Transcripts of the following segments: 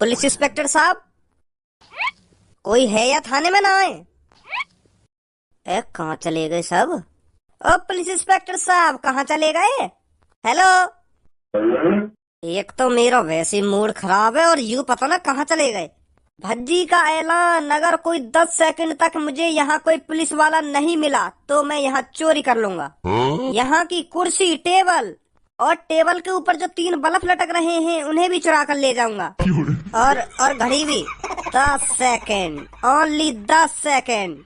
Police inspector साहब, कोई है या थाने में ना आए? कहाँ चले गए सब? ओ पुलिस इंस्पेक्टर साहब, कहाँ चले गए? हेलो। एक तो मेरा वैसे ही मूड खराब है और यूं पता ना कहाँ चले गए। भज्जी का ऐलान, अगर कोई 10 सेकंड तक मुझे यहाँ कोई पुलिस वाला नहीं मिला तो मैं यहाँ चोरी कर लूंगा। यहाँ की कुर्सी, टेबल और टेबल के ऊपर जो 3 बल्ब लटक रहे हैं उन्हें भी चुरा कर ले जाऊंगा। और घड़ी भी। 10 सेकंड, ओनली 10 सेकंड।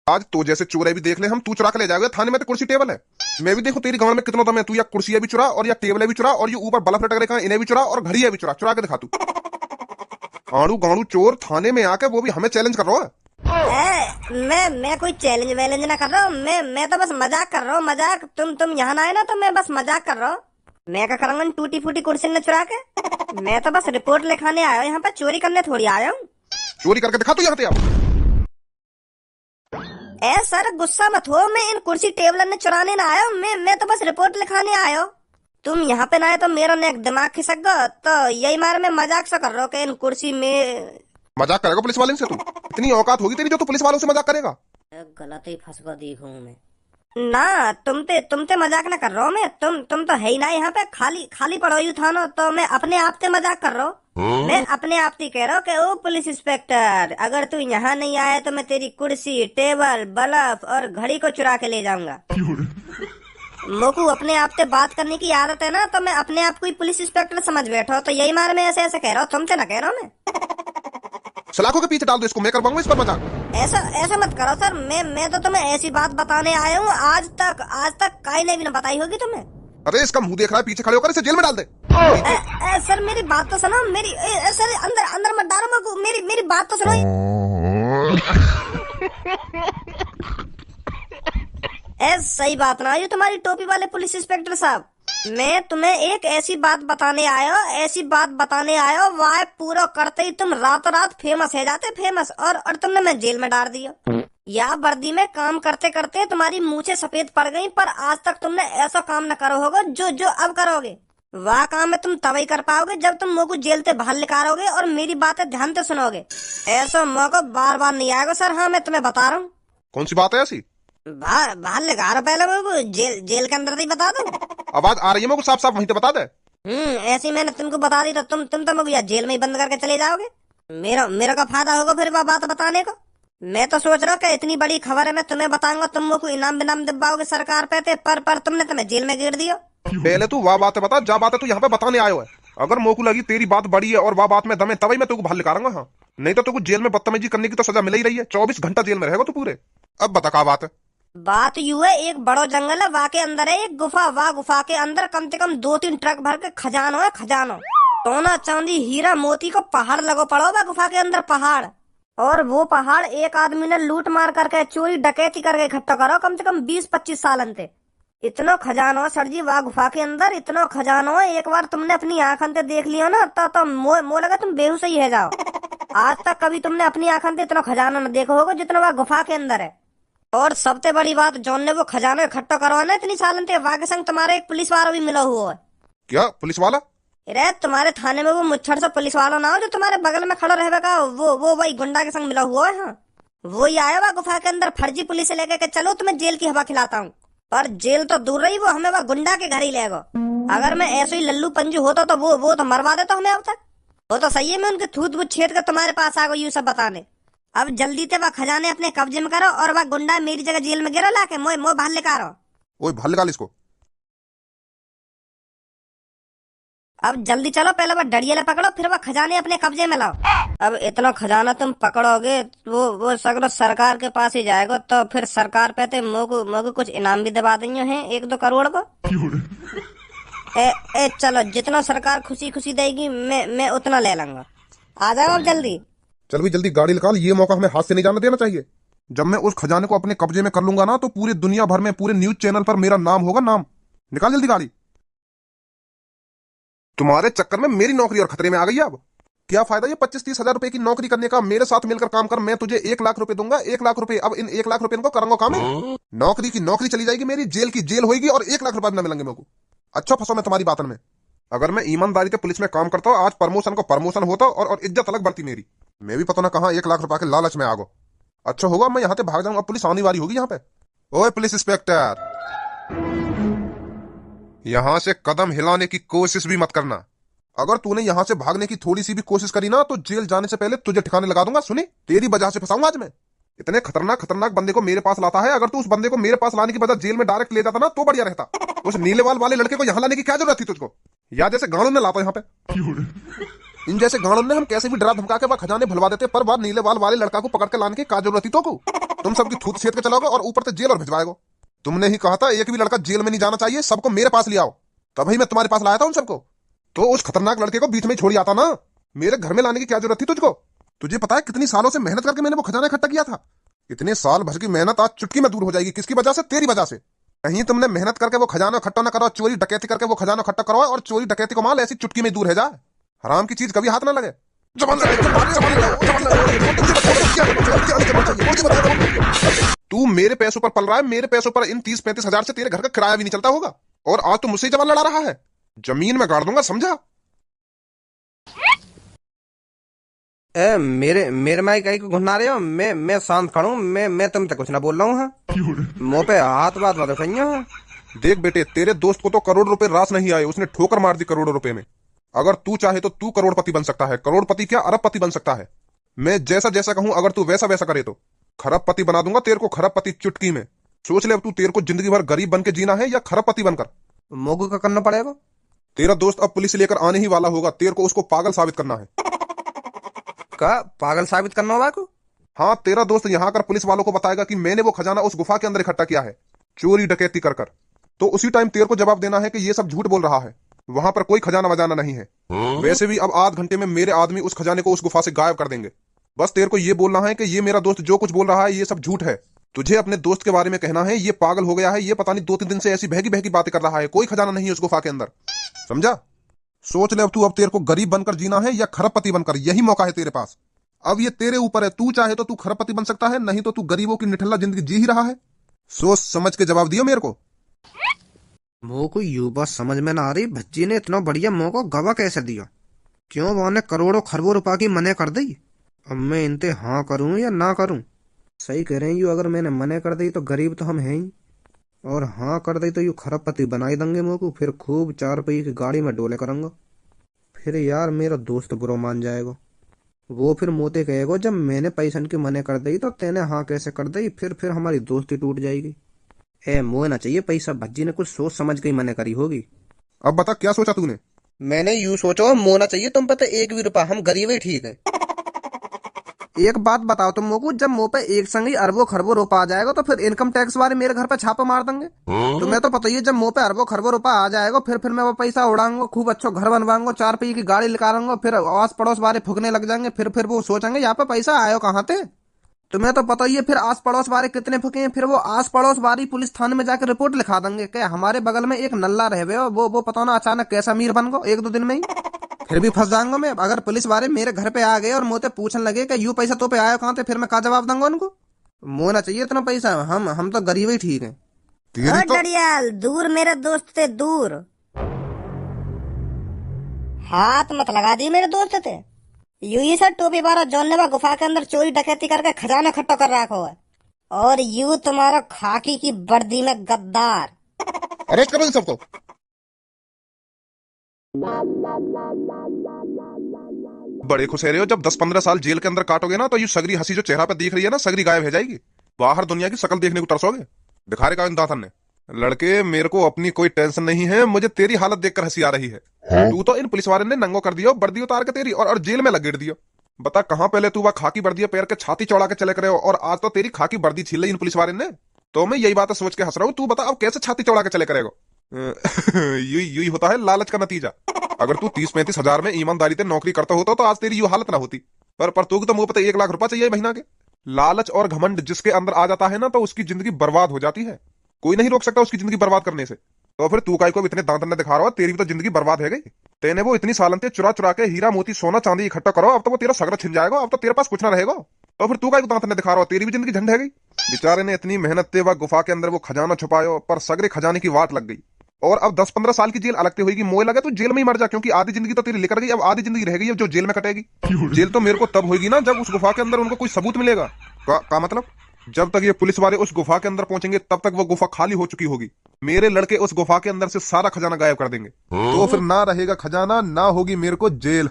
आज तो जैसे चोर भी देख ले हम, तू चुरा के ले जाएगा थाने में तो कुर्सी टेबल है। मैं भी देखो तेरी गांव में कितना दम है, तू या कुर्सी भी चुरा और या टेबल भी चुरा और ये ऊपर बल्ब लटक रहे इन्हें भी चुरा और घड़ी भी चुरा चुरा के दिखा तू। आड़ू गाड़ू चोर थाने में आके वो भी हमें चैलेंज कर रहा है। मैं कोई चैलेंज वैलेंज ना कर रहा हूँ। मैं तो बस मजाक कर रहा हूँ, मजाक। तुम यहाँ ना आए ना तो मैं बस मजाक कर रहा हूँ। मैं क्या करूँगा टूटी फूटी कुर्सी ने चुरा के? मैं तो बस रिपोर्ट लिखाने आया हूँ, यहाँ पे चोरी करने थोड़ी आया हूँ। चोरी करके दिखा तू यहाँ पे। सर गुस्सा मत हो, मैं इन कुर्सी टेबल ने चुराने ना आया हूँ। मैं तो बस रिपोर्ट लिखाने आया हूँ। तुम यहाँ पे ना आए तो मेरा नेक दिमाग खिसक गया, तो यही मारे मैं मजाक सा कर रहा हूँ कि इन कुर्सी में। मजाक करेगा पुलिस वाले से तू? इतनी औकात होगी तेरी जो तू पुलिस वालों से मजाक करेगा? गलत ही फंस गया देखूं मैं ना। तुमते मजाक ना कर रहा हूँ मैं। तुम तो है ही ना यहाँ पे, खाली पड़ो यू था ना, तो मैं अपने आप से मजाक कर रहा हूँ। मैं अपने आप से कह रहा हूँ कि ओ पुलिस इंस्पेक्टर, अगर तू यहाँ नहीं आया तो मैं तेरी कुर्सी, टेबल, बल्ब और घड़ी को चुरा के ले जाऊंगा। मोकू अपने आप से बात करने की आदत है ना, तो मैं अपने आप को ही पुलिस इंस्पेक्टर समझ बैठा, तो यही मारे मैं ऐसे ऐसे कह रहा हूँ, तुमसे ना कह रहा हूँ मैं। सलाखों के पीछे डाल दो इसको, मैं करवाऊंगा इस पर मजाक। ऐसा मत करो सर। मैं तो तुम्हें ऐसी बात बताने आया हूँ, आज तक काई ने भी ना बताई होगी तुम्हें। अरे इसका मुंह देख रहा है, पीछे खड़े होकर इसे जेल में डाल दे। सर मेरी बात तो सुनो, मेरी सर अंदर मत डालो मोकू, मेरी बात तो सुनो। सही बात ना, ये तुम्हारी टोपी वाले पुलिस इंस्पेक्टर साहब। मैं तुम्हें एक ऐसी बात बताने आया, वाह पूरा करते ही तुम रातों रात फेमस है जाते, फेमस। और तुमने मैं जेल में डाल दिया। या वर्दी में काम करते करते तुम्हारी मूछें सफेद पड़ गई, पर आज तक तुमने ऐसा काम न करो होगा जो अब करोगे। वह काम में तुम तभी कर पाओगे जब तुम मोको जेल से बाहर निकालोगे और मेरी बातें ध्यान से सुनोगे। ऐसा मौका बार बार नहीं आएगा सर। हाँ मैं तुम्हें बता रहा हूँ। कौन सी बात है ऐसी? बाहर निकालो पहले मेरे जेल के अंदर ही बता दो। आवाज आ रही है मेरे को, साफ साफ वहीं पे बता दे। ऐसी मैंने तुमको बता दी तो तुम तो मुझे जेल में ही बंद करके चले जाओगे। मेरा का फायदा होगा फिर वह बात बताने को? मैं तो सोच रहा हूँ कि इतनी बड़ी खबर है, मैं तुम्हें बताऊंगा, तुम मुझको इनाम बिनाम दिलवाओगे सरकार पे, पर तुमने तुम्हें जेल में गिर दिया। पहले तू वह बात बता, जा बात है तू यहाँ पे बताने आयो है। अगर मोकू लगी तेरी बात बड़ी है और वह बात में दम है, तभी मैं तुमको बाहर निकालूंगा। हाँ नहीं तो तुमको जेल में बदतमीजी करने की तो सजा मिल ही रही है। 24 घंटा जेल में रहेगा तू पूरे। अब बता क्या बात है? बात यू है, एक बड़ो जंगल है, वहाँ के अंदर है एक गुफा। वह गुफा के अंदर कम से कम 2-3 ट्रक भर के खजानो है, खजानो। सोना चांदी हीरा मोती को पहाड़ लगो पड़ो वह गुफा के अंदर, पहाड़। और वो पहाड़ एक आदमी ने लूट मार करके, चोरी डकैती करके इकट्ठा करो कम से कम 20-25 साल अंते। इतना खजानो है सर जी वह गुफा के अंदर, इतना खजानो है। एक बार तुमने अपनी आंखन से देख लियो ना तो मो लगा तुम बेहोश ही है जाओ। आज तक कभी तुमने अपनी आंखन से इतना खजाना न देखो होगा जितना वह गुफा के अंदर है। और सबसे बड़ी बात, जॉन ने वो खजाना इकट्ठा करवाना इतनी साल अंते, वहाँ के संग तुम्हारे एक पुलिस वाला भी मिला हुआ है। क्या पुलिस वाला? अरे तुम्हारे थाने में वो मुच्छर से पुलिस वाला ना हो जो तुम्हारे बगल में खड़ा रहेगा, वो वही गुंडा के संग मिला हुआ है। हाँ वो ही आया हुआ गुफा के अंदर, फर्जी पुलिस लेके के चलो तुम्हें जेल की हवा खिलाता हूँ। पर जेल तो दूर रही, वो हमें वह गुंडा के घर ही लेगा। अगर मैं ऐसे ही लल्लू पंजू होता तो वो तो मरवा देता हमें अब तक। वो तो सही है, मैं उनके थूत बूथ छेद कर तुम्हारे पास आ गई यूँ सब बताने। अब जल्दी से वह खजाने अपने कब्जे में करो और वह गुंडा मेरी जगह जेल में गिरा लाके मोह बाहर निकालो। ओए बाहर निकाल इसको। अब जल्दी चलो, पहले वह डड़ियाले पकड़ो, फिर वह खजाने अपने कब्जे में लाओ। अब इतना खजाना तुम पकड़ोगे वो सगरो सरकार के पास ही जाएगा, तो फिर सरकार पे मोको कुछ इनाम भी दबा देंगे हैं 1-2 करोड़ को। चलो जितना सरकार खुशी खुशी देगी मैं उतना ले लूंगा। आ जाओ अब जल्दी। चल भी जल्दी गाड़ी निकाल, ये मौका हमें हाथ से नहीं जाने देना चाहिए। जब मैं उस खजाने को अपने कब्जे में कर लूंगा ना तो पूरी दुनिया भर में, पूरे न्यूज चैनल पर मेरा नाम होगा, नाम। निकाल जल्दी गाड़ी। तुम्हारे चक्कर में मेरी नौकरी और खतरे में आ गई है। अब क्या फायदा ये 25-30 हजार रुपए की नौकरी करने का? मेरे साथ मिलकर काम कर, मैं तुझे 1 लाख रुपए दूंगा, 1 लाख रुपए। अब इन 1 लाख रुपए को करूंगा काम है? नौकरी की नौकरी चली जाएगी मेरी, जेल की जेल होगी और 1 लाख रुपए न मिलेंगे मेरे को। अच्छा फंसो मैं तुम्हारी बातन में। अगर मैं ईमानदारी से पुलिस में काम करता हूँ, आज प्रमोशन को प्रमोशन होता और इज्जत अलग बढ़ती मेरी। मैं भी पता ना कहाँ 1 लाख रुपए के लालच में आ गो। अच्छा होगा मैं यहाँ से भाग जाऊंगा, पुलिस आने वाली होगी यहाँ पे। ओए पुलिस इंस्पेक्टर, यहाँ से कदम हिलाने की कोशिश भी मत करना। अगर तूने यहाँ से भागने की थोड़ी सी भी कोशिश करी ना तो जेल जाने से पहले तुझे ठिकाने लगा दूंगा। सुनी, तेरी वजह से फंसाऊंगा आज मैं। इतने खतरनाक खतरनाक बंदे को मेरे पास लाता है, अगर तू उस बंदे को मेरे पास लाने की बजाय जेल में डायरेक्ट ले जाता ना तो बढ़िया रहता। उस नीलेवाल वाले लड़के को यहाँ लाने की क्या जरूरत थी तुझको? या जैसे गाड़ों ने लाता यहाँ पे, इन जैसे गाड़ों ने हम कैसे भी डरा धमका के वह खजाने भुलवा देते, पर वह नीलेवाल वाले लड़का को पकड़ के लाने की क्या जरूरत थी तो को? तुम सबकी थूत छेद के चलोगे और ऊपर से जेल और भिजवाएगो। तुमने ही कहा था एक भी लड़का जेल में नहीं जाना चाहिए, सबको मेरे पास ले आओ, तभी मैं तुम्हारे पास लाया था उन सबको। तो उस खतरनाक लड़के को बीच में छोड़ आता ना, मेरे घर में लाने की क्या जरूरत थी तुझको? तुझे पता है कितनी सालों से मेहनत करके मैंने वो खजाना इकट्ठा किया था? इतने साल भर की मेहनत आज चुटकी में दूर हो जाएगी। किसकी वजह से? तेरी वजह से। कहीं तुमने मेहनत करके वो खजाना इकट्ठा न करो, चोरी डकैती करके वो खजाना इकट्ठा करो और चोरी डकैती को माल ऐसी चुटकी में दूर है जाए। हराम की चीज कभी हाथ ना लगे। तू मेरे पैसों पर पल रहा है, मेरे पैसों पर। इन 30-35 हजार से तेरे घर का किराया भी नहीं चलता होगा और आज तू मुझसे जवान लड़ा रहा है। जमीन में गाड़ दूंगा, समझा? मेरे माई कहीं को घुना रहे हो? मैं शांत खड़ा हूँ। मैं तुमसे कुछ ना बोल रहा हूँ। मुंह पे हाथ बात मत उठाइए। देख बेटे, तेरे दोस्त को तो करोड़ रुपए रास नहीं आए, उसने ठोकर मार दी करोड़ों रुपए में। अगर तू चाहे तो तू करोड़पति बन सकता है। करोड़पति क्या, अरबपति बन सकता है। मैं जैसा जैसा कहूं अगर तू वैसा वैसा करे तो खरबपति बना दूंगा तेरे को, खरबपति चुटकी में। सोच ले अब तू, तेरे को जिंदगी भर गरीब बन के जीना है या खरबपति बनकर? मोगू का करना पड़ेगा। तेरा दोस्त अब पुलिस लेकर आने ही वाला होगा, तेरे को उसको पागल साबित करना है। का पागल साबित करना होगा को? हाँ, तेरा दोस्त यहाँ कर पुलिस वालों को बताएगा कि मैंने वो खजाना उस गुफा के अंदर इकट्ठा किया है, चोरी डकैती कर कर। तो उसी टाइम तेरे को जवाब देना है कि ये सब झूठ बोल रहा है, वहां पर कोई खजाना वजाना नहीं है। वैसे भी अब आध घंटे में मेरे आदमी उस खजाने को उस गुफा से गायब कर देंगे। बस तेरे को ये बोलना है कि ये मेरा दोस्त जो कुछ बोल रहा है ये सब झूठ है। तुझे अपने दोस्त के बारे में कहना है ये पागल हो गया है, ये पता नहीं 2-3 दिन से ऐसी बहकी बहकी बातें कर रहा है, कोई खजाना नहीं है उस गुफा के अंदर। समझा? सोच ले अब तू, अब तेरे को गरीब बनकर जीना है या खरबपति बनकर, यही मौका है तेरे पास। अब ये तेरे ऊपर है, तू चाहे तो तू खरबपति बन सकता है, नहीं तो तू गरीबों की निठल्ला जिंदगी जी ही रहा है। सोच समझ के जवाब दियो मेरे को। मोह को यू बात समझ में ना आ रही, भज्जी ने इतना बढ़िया मोह को गवा कैसे दिया? क्यों वो ने करोड़ों खरबों रुपए की मने कर दी? अब मैं इनते हाँ करूं या ना करूं? सही कह रहे हैं यू, अगर मैंने मने कर दी तो गरीब तो हम हैं ही, और हाँ कर दी तो यू खरबपति बनाई देंगे मोह को। फिर खूब 4 रुपये की गाड़ी में डोले करूंगा। फिर यार मेरा दोस्त बुरा मान जाएगा। वो फिर मोते कहेगा जब मैंने पैसन की मने कर दी तो तेने हाँ कैसे कर दी? फिर हमारी दोस्ती टूट जाएगी। मोह ना चाहिए पैसा, भज्जी ने कुछ सोच समझ के ही मने करी होगी। अब बता क्या सोचा तूने? मैंने यूं सोचा मोह ना चाहिए तुम पे 1 भी रुपया, हम गरीब ही ठीक है। एक बात बताओ तुम मोको, जब मुंह पे एक संग ही अरबों खरबों रुपया आ जाएगा तो फिर इनकम टैक्स वाले मेरे घर पे छापा मार देंगे। तुम्हें तो पता ही है, जब मुंह पे अरबों खरबों रुपया आ जाएगा फिर मैं वो पैसा उड़ाऊंगा, खूब अच्छा घर बनवाऊंगा, 4 रुपये की गाड़ी निकालूंगा, फिर आस पड़ोस वाले फूकने लग जाएंगे। फिर वो सोचेंगे यहाँ पे पैसा आयो कहाँ थे। तुम्हें तो पता ही है फिर आस पड़ोस वाले कितने फुके हैं। फिर वो आस पड़ोस वाली पुलिस थाने में जाकर रिपोर्ट लिखा देंगे कि हमारे बगल में एक नल्ला रहे हो, वो पता ना अचानक कैसा अमीर बन गो 1-2 दिन में ही। फिर भी फंस जाऊंगा मैं। अगर पुलिस वाले मेरे घर पे आ गए और मुझे पूछने लगे कि यू पैसा तो पे आया कहाँ थे, फिर मैं क्या जवाब दूंगा उनको? मोना चाहिए इतना पैसा, हम तो गरीब ही ठीक है। डरियाल दूर मेरे दोस्त से दूर, हाथ मत लगा दी मेरे दोस्त से। यू ही सर टोपी बारा जौन ने गुफा के अंदर चोरी डकैती करके खजाना इकट्ठा कर रखा है, और यू तुम्हारा खाकी की वर्दी में गद्दार। अरेस्ट करो इन सबको। बड़े खुश रहे हो, जब 10-15 साल जेल के अंदर काटोगे ना तो ये सगरी हंसी जो चेहरा पे दिख रही है ना, सगरी गायब हो जाएगी। बाहर दुनिया की शकल देखने को तरसोगे। दिखा रहे दातन ने। लड़के मेरे को अपनी कोई टेंशन नहीं है, मुझे तेरी हालत देखकर हंसी आ रही है। तू तो इन पुलिस वाले ने नंगो कर दियो, वर्दी उतार के तेरी, और जेल में लग दियो। बता कहाँ पहले तू वह खाकी वर्दी पैर के छाती चौड़ा के चले करे हो, और आज तो तेरी खाकी वर्दी छीन ली इन पुलिस वाले ने। तो मैं यही बात सोच के हंस रहा हूँ। तू बता अब कैसे छाती चौड़ा के चले करेगा? यही होता है लालच का नतीजा। अगर तू 30-35 हजार में ईमानदारी से नौकरी करता होता तो आज तेरी ये हालत ना होती। पर तू तो मुंह पता 1 लाख रुपया चाहिए महीना के। लालच और घमंड जिसके अंदर आ जाता है ना तो उसकी जिंदगी बर्बाद हो जाती है। कोई नहीं रोक सकता उसकी जिंदगी बर्बाद करने से। तो फिर तू काय को इतने दांत दिखा रहा हो? तेरी भी तो जिंदगी बर्बाद है गई। तेने वो इतनी सालन से चुरा चुरा के हीरा मोती सोना चांदी इकट्ठा करो, अब तो वो तेरा सगरा छिन जाएगा, अब तो तेरे पास कुछ ना रहेगा। तो फिर तू काय को दांत दिखा रहा हो? तेरी भी जिंदगी झंड है गई। बेचारे ने इतनी मेहनत से वह गुफा के अंदर वो खजाना छुपायो, पर सगरे खजाने की वाट लग गई। और अब 10-15 साल की जेल अलगते होगी, मोए लगे तो जेल में ही मर जा, क्योंकि आधी जिंदगी तो तेरी निकल गई, अब आधी जिंदगी रह गई अब जो जेल में कटेगी। जेल तो मेरे को तब होगी ना जब उस गुफा के अंदर उनको कोई सबूत मिलेगा। का मतलब? जब तक ये पुलिस वाले उस गुफा के अंदर पहुंचेंगे तब तक वो गुफा खाली हो चुकी होगी। मेरे लड़के उस गुफा के अंदर से सारा खजाना गायब कर देंगे, तो फिर ना रहेगा खजाना, ना होगी मेरे को जेल।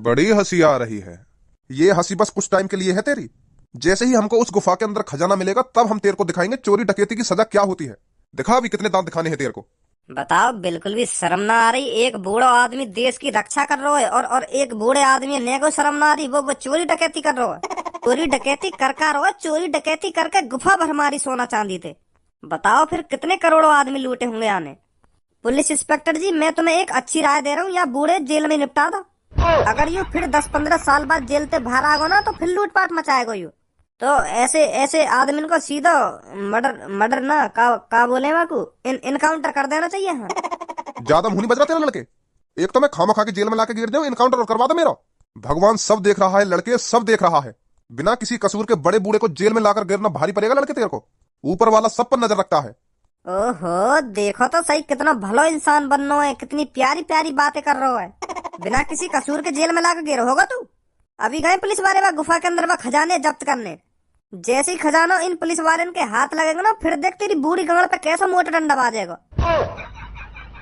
बड़ी हंसी आ रही है। ये हंसी बस कुछ टाइम के लिए है तेरी। जैसे ही हमको उस गुफा के अंदर खजाना मिलेगा तब हम तेरे को दिखाएंगे चोरी डकैती की सजा क्या होती है। दिखा अभी कितने दांत दिखाने हैं तेरे को। बताओ, बिल्कुल भी शर्म ना आ रही? एक बूढ़ा आदमी देश की रक्षा कर रहा है और एक बूढ़े आदमी ने को शर्म ना आ रही, वो चोरी डकैती कर रहा है। चोरी डकैती कर रहा है, चोरी डकैती करके गुफा भर मारी सोना चांदी थे। बताओ फिर कितने करोड़ों आदमी लूटे होंगे आने। पुलिस इंस्पेक्टर जी, मैं तुम्हें एक अच्छी राय दे रहा हूँ, या बूढ़े जेल में निपटा दो। अगर यू फिर 10-15 साल बाद जेल से बाहर आगो ना तो फिर लूटपाट मचाएगो यू। तो ऐसे ऐसे आदमी को सीधा मर्डर ना का बोले बाकू, इनकाउंटर कर देना चाहिए। हाँ, ज्यादा मुंह नहीं बज रहा तेरा लड़के। एक तो मैं खामा खा के जेल में लाके गिर जाऊं, इनकाउंटर और करवा दो मेरा। भगवान सब देख रहा है लड़के, सब देख रहा है। बिना किसी कसूर के बड़े बूढ़े को जेल में लाकर गिरना भारी पड़ेगा लड़के तेरे को। ऊपर वाला सब पर नजर रखता है। ओहो, देखो तो सही कितना भलो इंसान बनना है, कितनी प्यारी प्यारी बातें कर रहा है। बिना किसी कसूर के जेल में लाकर गिर होगा तू। अभी गए पुलिस वाले वह गुफा के अंदर वह खजाने जब्त करने। जैसे ही खजाना इन पुलिस वाले के हाथ लगेगा ना, फिर देख तेरी बूढ़ी गांड पे कैसा मोटा डंडा बाजेगा।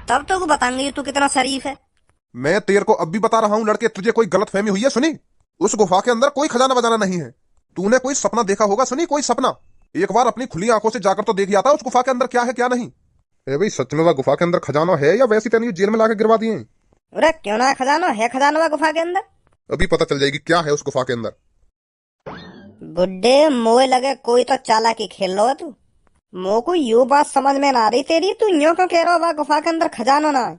तब तो बताएंगे तू कितना शरीफ है। मैं तेरे को अब भी बता रहा हूँ लड़के, तुझे कोई गलत फहमी हुई है सुनी? उस गुफा के अंदर कोई खजाना बजाना नहीं है। तूने कोई सपना देखा होगा सुनी, कोई सपना। एक बार अपनी खुली आंखों से जाकर तो देख आता उस गुफा के अंदर क्या है क्या नहीं। ए भाई, सच में वह गुफा के अंदर खजाना है या वैसी तेने जेल में लाके गिरवा दिए? अरे क्यों ना खजाना है, खजाना वह गुफा के अंदर। अभी पता चल जाएगी क्या है उस गुफा के अंदर। बुड्ढे, मोए लगे कोई तो चालाकी खेल लो तू। मो को यू बात समझ में ना रही तेरी, तू यूं क्यों कह रहा हो गुफा के अंदर खजाना ना है।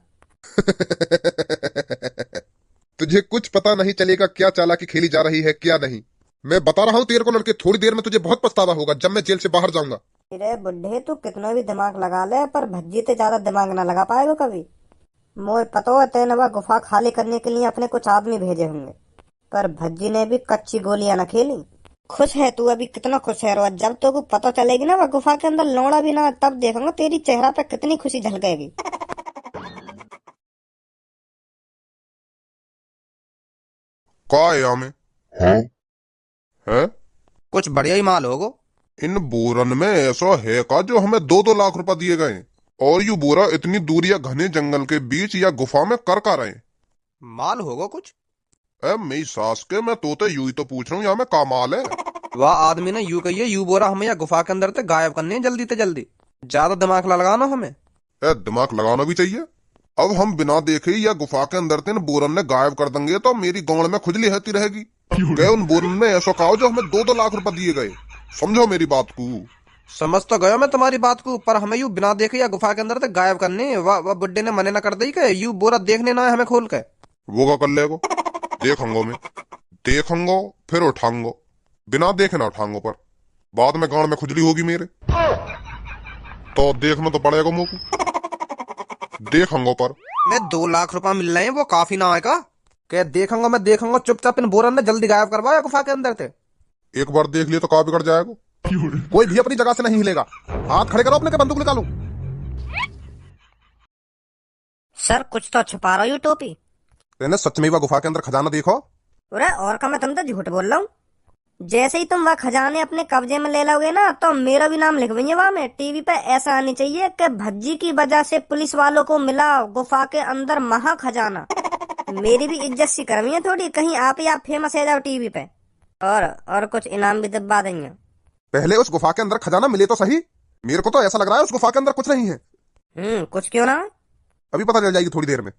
तुझे कुछ पता नहीं चलेगा क्या चालाकी खेली जा रही है क्या नहीं। मैं बता रहा हूँ तेरे को लड़के, थोड़ी देर में तुझे बहुत पछतावा होगा जब मैं जेल से बाहर जाऊंगा। अरे बुड्ढे, तू कितना भी दिमाग लगा ले पर भज्जी ते ज्यादा दिमाग ना लगा पाएगा कभी। मोए पता है तेने वह गुफा खाली करने के लिए अपने कुछ आदमी भेजे होंगे, पर भज्जी ने भी कच्ची गोलियां न खेली। खुश है तू अभी, कितना खुश है। रोज जब तो पता चलेगी ना वह गुफा के अंदर लौड़ा भी ना, तब देखूंगा तेरी चेहरा पे कितनी खुशी झलकेगी। का है में है? कुछ बढ़िया ही माल होगो। इन बोरन में ऐसा है का जो हमें 2-2 लाख रुपए दिए गए, और यू बोरा इतनी दूर या घने जंगल के बीच या गुफा में कर रहे? माल होगा कुछ। मेरी सास के, मैं तो यू ही तो पूछ रहा हूँ यहाँ में का माल है। वह आदमी ने यू कहिए, यू बोरा हमें या गुफा के अंदर से गायब करने हैं जल्दी से जल्दी। ज्यादा दिमाग लगाना हमें। दिमाग लगाना भी चाहिए। अब हम बिना देखे या गुफा के अंदर तेन बोरन ने गायब कर देंगे तो मेरी गांड में खुजली रहती रहेगी। गए उन बोरन में ऐसा कहा जो हमें 2-2 लाख रुपए दिए गए। समझो मेरी बात को। समझ तो गया मैं तुम्हारी बात को, पर हमें यू बिना देखे या गुफा के अंदर से गायब करने। वह बुड्ढे ने मने न कर दी के यू बोरा देखने ना है हमें खोल के। वो क्या कर लेगो? देखूंगो मैं, देखूंगो फिर उठाऊंगो। बिना देखे ना उठाऊंगो, पर बाद में गांड में खुजली होगी मेरे तो देखना तो पड़ेगा मुझको। देखूंगो पर मैं 2 लाख रुपए मिल रहे हैं, वो काफी ना आएगा? क्या देखूंगा मैं, देखूंगा। चुपचाप इन बोरन ने जल्दी गायब करवाया गुफा के अंदर से। एक बार देख लिया तो का बिगड़ जाएगा। कोई भी अपनी जगह से नहीं हिलेगा। हाथ खड़े करो अपने के, बंदूक निकालो। सर कुछ तो छुपा रहा हो टोपी। तेने सच में वह गुफा के अंदर खजाना देखो? अरे और का मैं तुम तो झूठ बोल रहा हूँ। जैसे ही तुम वह खजाने अपने कब्जे में ले लोगे ना तो मेरा भी नाम लिखवाइए वहां में। टीवी पे ऐसा आनी चाहिए कि भज्जी की वजह से पुलिस वालों को मिला गुफा के अंदर महा खजाना। मेरी भी इज्जत सी करवी है थोड़ी, कहीं आप ही आप फेमस है जाओ टीवी पे। और कुछ इनाम भी दबा देंगे। पहले उस गुफा के अंदर खजाना मिले तो सही। मेरे को तो ऐसा लग रहा है उस गुफा के अंदर कुछ नहीं है। कुछ क्यों ना? अभी पता चल जाएगी थोड़ी देर में।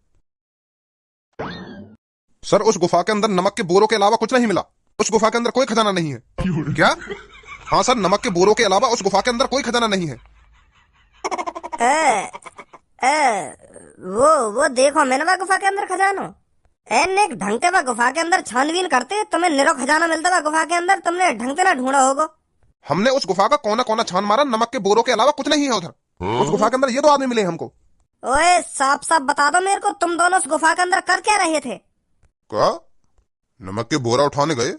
सर, उस गुफा के अंदर नमक के बोरों के अलावा कुछ नहीं मिला। उस गुफा के अंदर कोई खजाना नहीं है। क्या? हाँ सर, नमक के बोरों के अलावा उस गुफा के अंदर कोई खजाना नहीं है। वो देखो मैंने वह गुफा के अंदर खजानो। एक ढंग से वह गुफा के अंदर छानबीन करते तुम्हें निरो खजाना मिलता वह गुफा के अंदर, तुमने ढंग से ना ढूंढा होगा। हमने उस गुफा का कोना कोना छान मारा, नमक के बोरों के अलावा कुछ नहीं है उधर। उस गुफा के अंदर ये 2 आदमी मिले हमको। ओए साफ साफ बता दो मेरे को, तुम दोनों उस गुफा के अंदर कर क्या रहे थे? क्या? नमक के बोरा उठाने गए?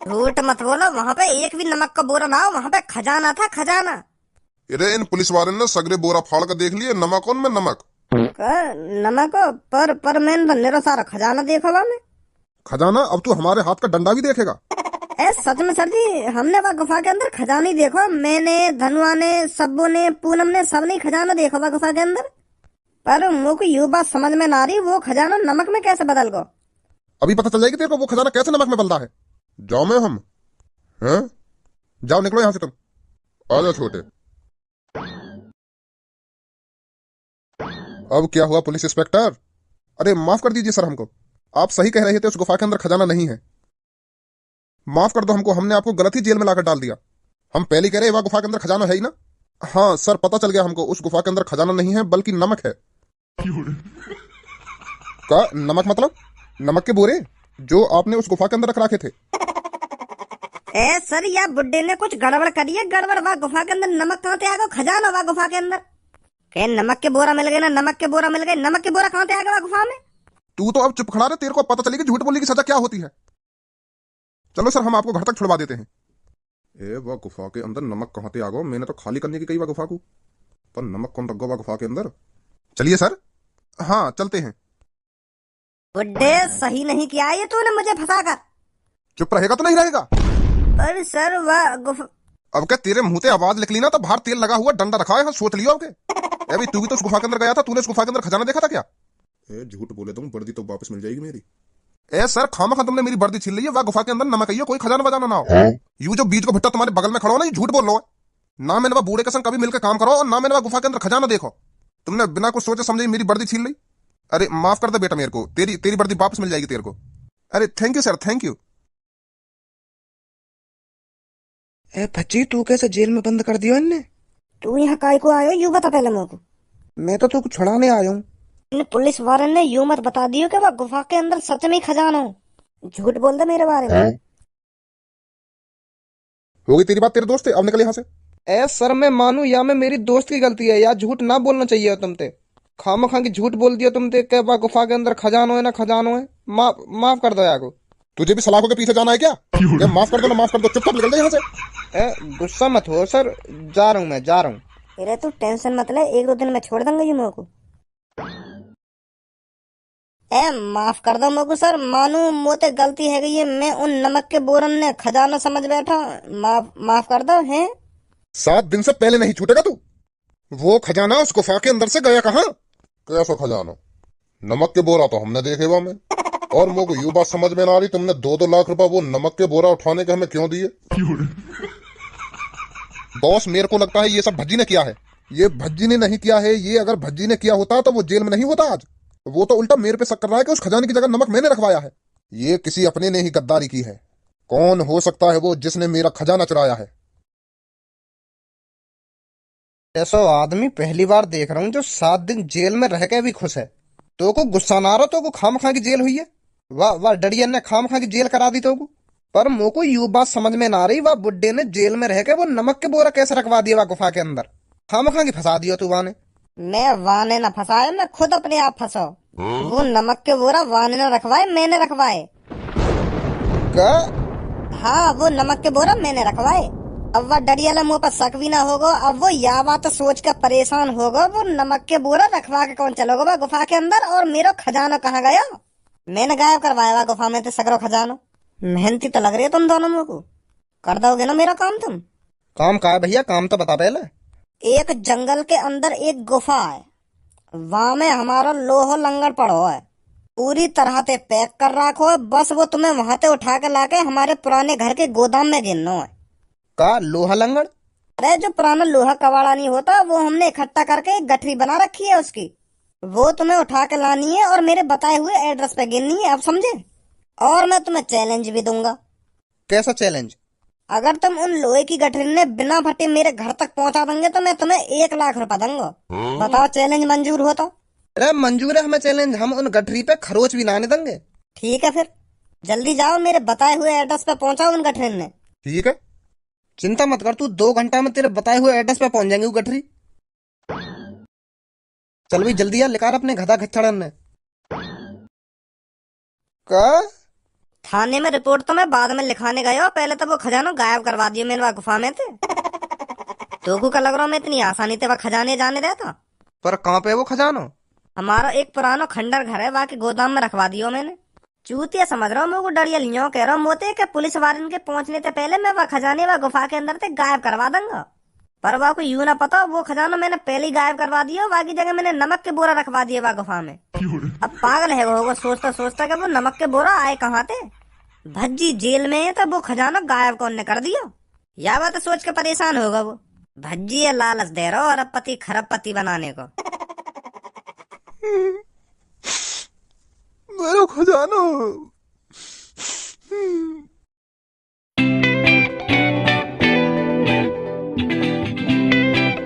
झूठ मत बोलो, वहाँ पे एक भी नमक का बोरा ना हो, वहाँ पे खजाना था, खजाना। अरे इन पुलिस वाले ने सगरे बोरा फाड़ कर देख लिए, नमक और में नमक। नमक पर मैंने तो निरो सारा खजाना देखा हुआ मैं। खजाना? अब तू हमारे हाथ का डंडा भी देखेगा? सच में सर जी, हमने वह गुफा के अंदर खजाना ही देखा। मैंने, धनुआ ने, सब्बू ने, पूनम ने, सब ने खजाना देखा हुआ गुफा के अंदर। पर मुझको ये बात समझ में ना रही, वो खजाना नमक में कैसे बदल गो। अभी पता चल जाएगी तेरे को वो खजाना कैसे नमक में बदला है। जाओ मैं हम हैं? जाओ निकलो यहां से तुम। आ जाओ छोटे। अब क्या हुआ पुलिस इंस्पेक्टर? अरे माफ कर दीजिए सर, हमको आप सही कह रहे थे, उस गुफा के अंदर खजाना नहीं है। माफ कर दो हमको, हमने आपको गलत ही जेल में लाकर डाल दिया। हम पहले कह रहे वहां गुफा के अंदर खजाना है ही ना। हाँ सर, पता चल गया हमको, उस गुफा के अंदर खजाना नहीं है बल्कि नमक है। का नमक मतलब? नमक के बोरे जो आपने उस गुफा के अंदर रख रखे थे। सर, या बुड्ढे ने कुछ गड़बड़ करी है, गड़बड़। वह गुफा के अंदर नमक कहाँ से आ गया? खजाना वह गुफा के अंदर। कह नमक के बोरा मिल गए ना, नमक के बोरा मिल गए। नमक के बोरा कहाँ से आ गया गुफा में? तू तो अब चुप खड़ा रहे, तेरे को पता चलेगी झूठ बोलने की सजा क्या होती है। चलो सर, हम आपको घर तक छुड़वा देते हैं। ए वह गुफा के अंदर नमक कहाँ से आ गया? मैंने तो खाली करने की कही वह गुफा को, पर नमक कौन रख गया वह गुफा के अंदर। चलिए सर, हाँ चलते हैं। बुड्ढे, सही नहीं किया ये तूने मुझे फंसा कर। चुप रहेगा तो नहीं रहेगा? पर सर वह गुफा। अब क्या तेरे मुंह से आवाज निकली ना तो बाहर तेल लगा हुआ डंडा रखा है, सोच लियो के। अभी तू भी तो उस गुफा के अंदर गया था, तूने उस गुफा के अंदर खजाना देखा था क्या? ए झूठ बोले तुम, वर्दी तो वापस मिल जाएगी मेरी। ए सर, खामखा तुमने मेरी वर्दी छीन ली है। वह गुफा के अंदर नमक है, कोई खजाना बजाना ना हो। यू जो बीच को भट्टा तुम्हारे बगल में खड़ा हो ना, ये झूठ बोल रहा है ना। मैंने वह बूढ़े के संग कभी मिलकर काम करो, और ना मैंने वह गुफा के अंदर खजाना देखो। तुमने बिना कुछ सोचे समझे मेरी वर्दी छीन ली। अरे माफ कर दे बेटा मेरे को, तेरी तेरी वर्दी वापस मिल जाएगी तेरे को। अरे thank you sir, thank you. ए भच्ची, तू कैसे जेल में बंद कर दियो इनने? तू यहाँ काय को आयो, यू बता पहले मेरे को। मैं तो तू छुड़ाने आया हूँ। इन पुलिस वाले ने यूं मत बता दियो कि वह गुफा के अंदर सच में ही खजाना हो। झूठ बोल दे मेरे बारे में। हो गई तेरी बात तेरे दोस्त से, अब निकल यहाँ से। ए सर, मैं मानू या मैं मेरी दोस्त की गलती है, या झूठ ना बोलना चाहिए तुमते। खामखा की झूठ बोल दिया तुमते के बा गुफा के अंदर खजानो है ना खजानो है। माफ कर दो याको। तुझे भी सलाखों के पीछे जाना है क्या? क्या माफ कर दो ना माफ कर दो, चुपचाप निकल जा यहाँ से। गुस्सा मत हो सर, जा रहा हूँ मैं, जा रहा हूँ। अरे तू टेंशन मत ले, 1-2 दिन में छोड़ दूंगा ये मेरे को। माफ कर दो मेरे को सर, मानू मोते गलती है गई है। मैं उन नमक के बोरन ने खजाना समझ बैठा। माफ कर दो हैं। 7 दिन से पहले नहीं छूटेगा तू। वो खजाना उस गुफा के अंदर से गया कहाँ? कैसा खजाना? नमक के बोरा तो हमने देखे वहां में, और मुझको यू बात समझ में ना रही, तुमने 2-2 लाख रुपए वो नमक के बोरा उठाने के हमें क्यों दिए? बॉस, मेरे को लगता है ये सब भज्जी ने किया है। ये भज्जी ने नहीं किया है, ये अगर भज्जी ने किया होता तो वो जेल में नहीं होता आज। वो तो उल्टा मेरे पे शक कर रहा है कि उस खजाने की जगह नमक मैंने रखवाया है। ये किसी अपने ने ही गद्दारी की है। कौन हो सकता है वो जिसने मेरा खजाना चुराया है? ऐसा आदमी पहली बार देख रहा हूँ जो 7 दिन जेल में रह के भी खुश है। तो को गुस्सा ना रहा, तो को खामखा की जेल हुई है। वाह वाह, डड़ियन ने खामखा की जेल करा दी तो को। पर मोको यू बात समझ में ना रही, वाह बुड्ढे ने जेल में रह के वो नमक के बोरा कैसे रखवा दिया वह गुफा के अंदर। खामखा की फंसा दिया तू वाने। मैं वाने ना फंसाया, मैं खुद अपने आप फंसा। वो नमक के बोरा वाने ना रखवाए, मैंने रखवाए। का? हाँ, वो नमक के बोरा मैंने रखवाए। अब वह डरियाला मुंह पर शक भी ना होगा। अब वो या बात सोच कर परेशान होगा, वो नमक के बोरा रखवा के कौन चलोगा वह गुफा के अंदर, और मेरा खजाना कहाँ गया? मैंने गायब करवाया वह गुफा में से सगरो खजाना। मेहनती तो लग रही है तुम दोनों मुझ को। कर दोगे ना मेरा काम तुम? काम का है भैया, काम तो बता पहले। एक जंगल के अंदर एक गुफा है, वहां में हमारा लोहो लंगड़ पड़ो है, पूरी तरह से पैक कर रखो है। बस वो तुम्हें वहां से उठा के लाके हमारे पुराने घर के गोदाम में गिरना है। का लोहा लंगड़? अरे जो पुराना लोहा कबाड़ा नहीं होता, वो हमने इकट्ठा करके एक गठरी बना रखी है उसकी। वो तुम्हें उठा के लानी है और मेरे बताए हुए एड्रेस पे गिरनी है, अब समझे? और मैं तुम्हें चैलेंज भी दूंगा। कैसा चैलेंज? अगर तुम उन लोहे की गठरी ने बिना फटे मेरे घर तक पहुंचा देंगे तो मैं तुम्हें 1 लाख रुपए दूंगा। बताओ चैलेंज मंजूर हो तो? अरे मंजूर है हमें चैलेंज, हम उन गठरी पे खरोच भी लाने देंगे। ठीक है फिर जल्दी जाओ, मेरे बताए हुए एड्रेस पे पहुंचाओ उन गठरी ने। ठीक है, चिंता मत कर तू, 2 घंटा में तेरे बताए हुए एड्रेस पे पहुंच जाएंगे वो गठरी। चल भाई जल्दी यार, लेकर अपने गधा खच्चड़न ने। का? थाने में रिपोर्ट तो मैं बाद में लिखाने गया, पहले तो वो खजाना गायब करवा दिया मैंने गुफा में थे। तो का लग रहा मैं इतनी आसानी से वह खजाने जाने देता। पर कहाँ पे है वो खजाना? हमारा एक पुराना खंडर घर है, बाकी गोदाम में रखवा दियो मैंने। चूतिया समझ रहा हूँ मेरे को, डरिया लियो कह रहा हूँ मोते के पुलिस वारन के पहुंचने से पहले मैं वह खजाने वह गुफा के अंदर से गायब करवा दूंगा। पर वह को यूं ना पता वो खजाना मैंने पहले ही गायब करवा दिया, बाकी जगह मैंने नमक के बोरा रखवा दिया वह गुफा में। अब पागल है वो सोचता सोचता कि वो नमक के बोरा आए कहाँ थे। भज्जी जेल में है तो वो खजाना गायब कौन ने कर दिया, या बात सोच के परेशान होगा वो। भज्जी है लालच दे रहा और अब पति खरबपति बनाने को। मेरा खजाना